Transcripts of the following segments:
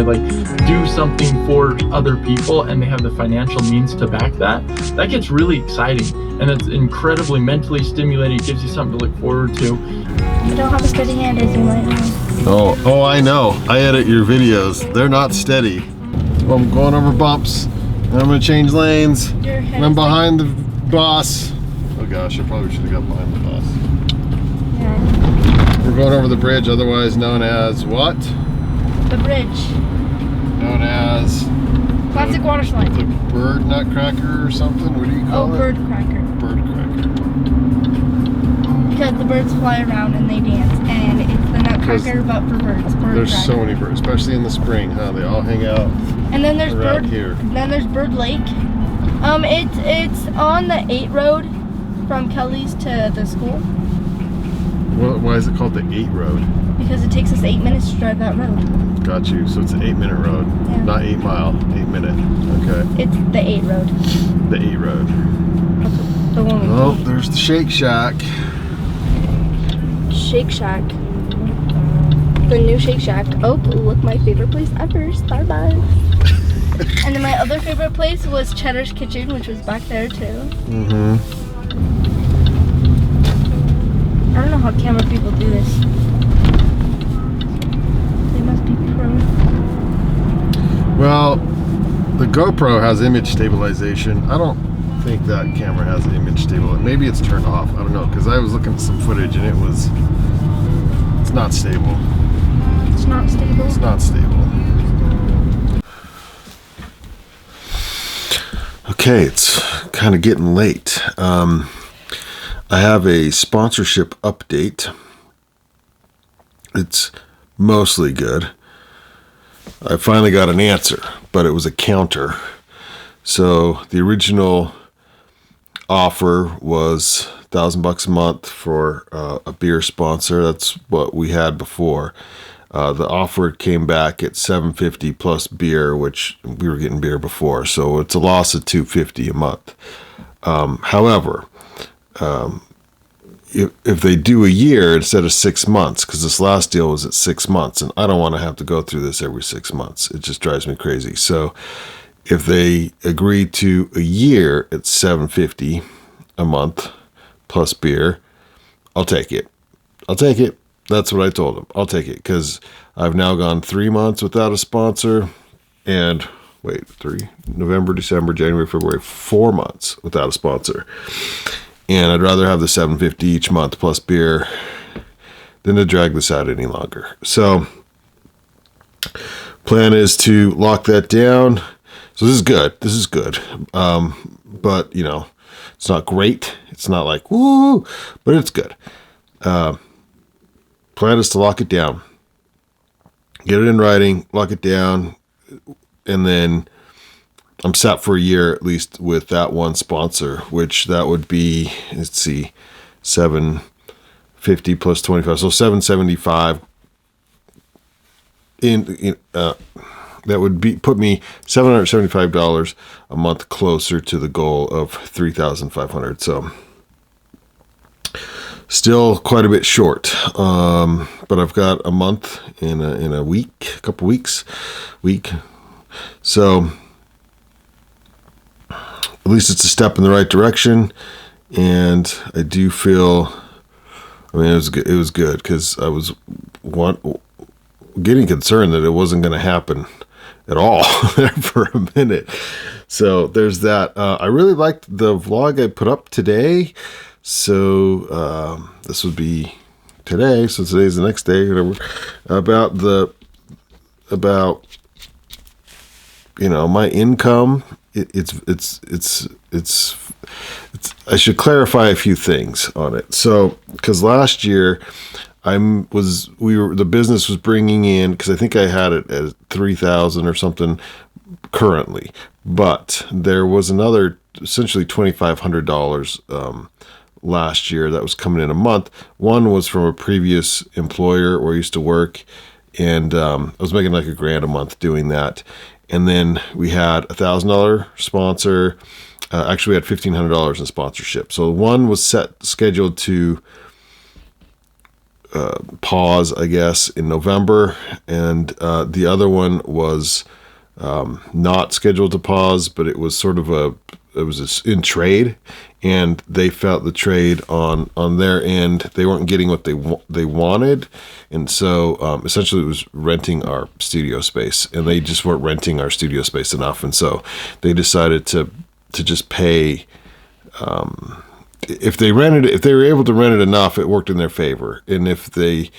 like do something for other people and they have the financial means to back that, that gets really exciting. And it's incredibly mentally stimulating. It gives you something to look forward to. You don't have a steady hand, as you might know. Oh, I know. I edit your videos. They're not steady. Well, I'm going over bumps, and I'm gonna change lanes, and I'm behind the boss. Oh gosh, I probably should have got behind the boss. Yeah. We're going over the bridge, otherwise known as what? The bridge. Known as Classic water slide. the bird nutcracker or something. What do you call it? Bird cracker. Bird cracker. Because the birds fly around and they dance, and it's the nutcracker but for birds. There's so many birds, especially in the spring, huh? They all hang out. And then there's around here. Then there's Bird Lake. It's on the 8 road from Kelly's to the school. Why is it called the 8 road? Because it takes us 8 minutes to drive that road. Got you. So it's an 8-minute road, Yeah. not 8 mile. 8-minute. Okay. It's the 8 road. The 8 road. The one we Oh, there's the Shake Shack. Shake Shack. The new Shake Shack. Oh, look, my favorite place ever, Starbucks. And then my other favorite place was Cheddar's Kitchen, which was back there too. Mm-hmm. I don't know how camera people do this. They must be pro. Well, the GoPro has image stabilization. I don't think that camera has image stabilization. Maybe it's turned off. I don't know, because I was looking at some footage and it's not stable. It's not stable. It's not stable. Okay, it's kind of getting late. I have a sponsorship update. It's mostly good. I finally got an answer, but it was a counter. So the original offer was $1,000 a month for a beer sponsor. That's what we had before. The offer came back at $750 plus beer, which we were getting beer before, so it's a loss of $250 a month. However, if they do a year instead of 6 months, because this last deal was at 6 months, and I don't want to have to go through this every 6 months. It just drives me crazy. So if they agree to a year at $750 a month plus beer, I'll take it. I'll take it. That's what I told them. I'll take it, because I've now gone 3 months without a sponsor, and November, December, January, February, 4 months without a sponsor. And I'd rather have the $750 each month plus beer than to drag this out any longer. So plan is to lock that down. So this is good. This is good. But, you know, it's not great. It's not like, woo, but it's good. Plan is to lock it down. Get it in writing, lock it down, and then I'm set for a year at least with that one sponsor, which that would be, let's see, $750 plus 25, so $775. That would put me $775 a month closer to the goal of $3,500. So still quite a bit short, but I've got a month in a week, a couple weeks, so at least it's a step in the right direction. And I do feel, I mean, it was good, because I was getting concerned that it wasn't going to happen at all there for a minute. So there's that. I really liked the vlog I put up today. So this would be today. So today's the next day, whatever. About you know, my income. It's I should clarify a few things on it. So because last year the business was bringing in, because I think I had it at 3,000 or something currently, but there was another essentially $2,500 last year that was coming in a month. One was from a previous employer where I used to work, and I was making like $1,000 a month doing that. And then we had $1,000 sponsor. Actually, we had $1,500 in sponsorship. So one was scheduled to pause, I guess, in November, and the other one was not scheduled to pause, but it was sort of in trade, and they felt the trade on their end, they weren't getting what they wanted, and so essentially it was renting our studio space, and they just weren't renting our studio space enough, and so they decided to just pay. If they were able to rent it enough, it worked in their favor, and if they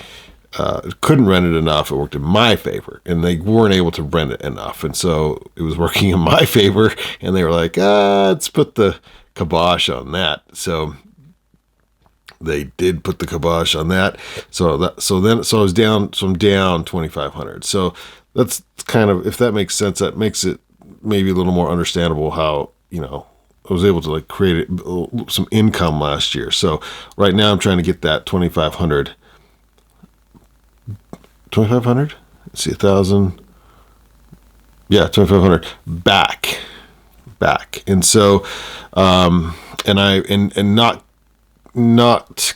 couldn't rent it enough, it worked in my favor, and they weren't able to rent it enough, and so it was working in my favor, and they were like, let's put the kibosh on that. So they did put the kibosh on that. So I was down, so I'm down $2,500. So that's kind of, if that makes sense, that makes it maybe a little more understandable how, I was able to like create some income last year. So right now I'm trying to get that 2,500. 2,500? Let's see, 1,000. Yeah, 2,500 back. And so,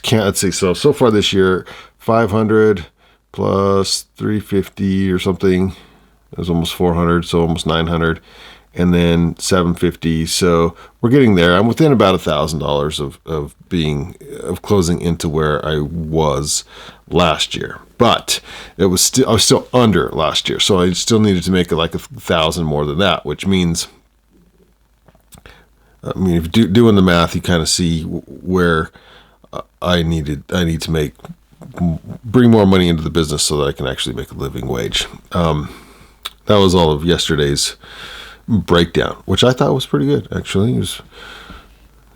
let's see. So far this year, 500 plus 350 or something. It was almost 400, so almost 900. And then 750. So we're getting there. I'm within about $1,000 of closing into where I was last year, but I was still under last year. So I still needed to make it like 1,000 more than that, which means, if you're doing the math, you kind of see where I need to bring more money into the business so that I can actually make a living wage. That was all of yesterday's breakdown, which I thought was pretty good. Actually, it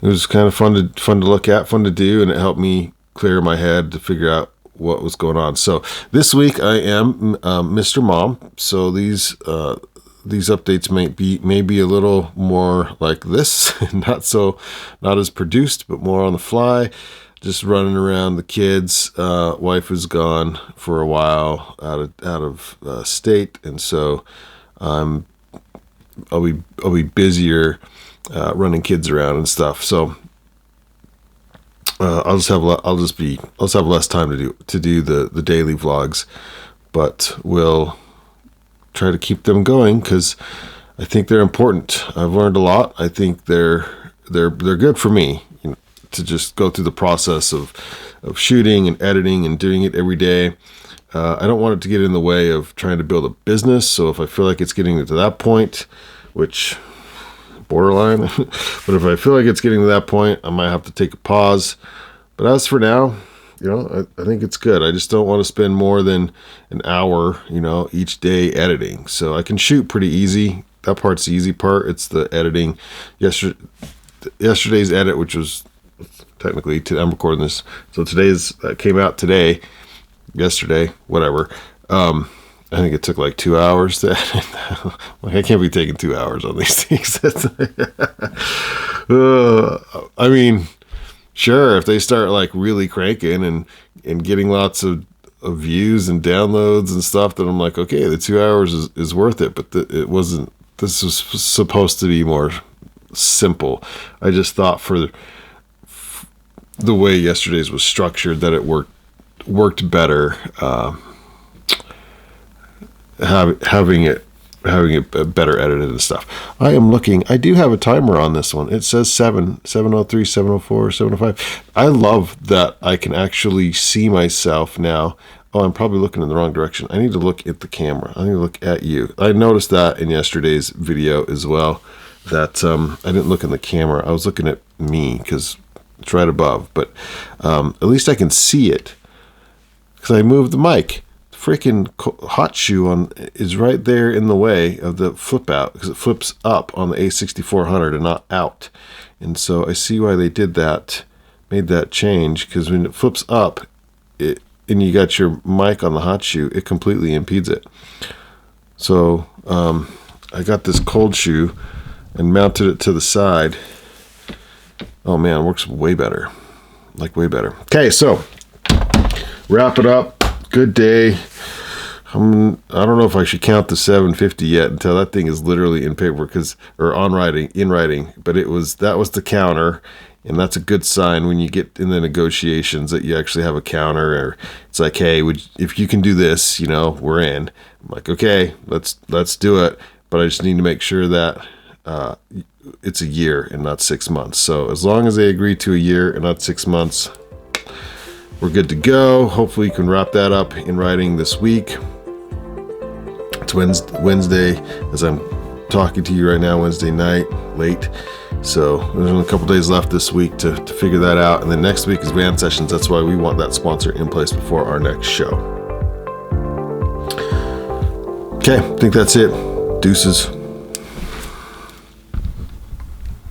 was kind of fun to look at, fun to do, and it helped me clear my head to figure out what was going on. So this week I am Mr. Mom. So these updates may be a little more like this, not as produced, but more on the fly. Just running around the kids. Wife is gone for a while out of state, and so I'll be busier running kids around and stuff. So I'll have less time to do the daily vlogs, but we'll try to keep them going because I think they're important. I've learned a lot. I think they're good for me, to just go through the process of shooting and editing and doing it every day. I don't want it to get in the way of trying to build a business. So if I feel like it's getting to that point, which borderline, but if I feel like it's getting to that point, I might have to take a pause. But as for now, I think it's good. I just don't want to spend more than an hour, each day editing. So I can shoot pretty easy. That part's the easy part. It's the editing. Yesterday's edit, which was technically, I'm recording this. So today's came out today. Yesterday, whatever. I think it took like 2 hours to edit. I can't be taking 2 hours on these things. Sure, if they start like really cranking and getting lots of views and downloads and stuff, then I'm like, okay, the 2 hours is worth it. But it wasn't. This was supposed to be more simple. I just thought for the way yesterday's was structured that it worked better, having it better edited and stuff. I am looking. I do have a timer on this one. It says 7:03, 7:04, 7:05. I love that I can actually see myself now. Oh, I'm probably looking in the wrong direction. I need to look at the camera. I need to look at you. I noticed that in yesterday's video as well, that I didn't look in the camera. I was looking at me because it's right above. But at least I can see it because I moved the mic. The freaking hot shoe is right there in the way of the flip out because it flips up on the A6400 and not out. And so I see why they did that, made that change, because when it flips up, and you got your mic on the hot shoe, it completely impedes it. So I got this cold shoe and mounted it to the side. Oh man, it works way better. Like way better. Okay, so wrap it up. Good day. I don't know if I should count the 750 yet until that thing is literally in paper, in writing. But that was the counter, And that's a good sign when you get in the negotiations that you actually have a counter, or it's like, hey, if you can do this, we're in. I'm like, okay, let's do it. But I just need to make sure that it's a year and not 6 months. So as long as they agree to a year and not 6 months, we're good to go. Hopefully you can wrap that up in writing this week. It's Wednesday as I'm talking to you right now, Wednesday night, late. So there's only a couple days left this week to figure that out. And then next week is band sessions. That's why we want that sponsor in place before our next show. Okay, I think that's it. Deuces.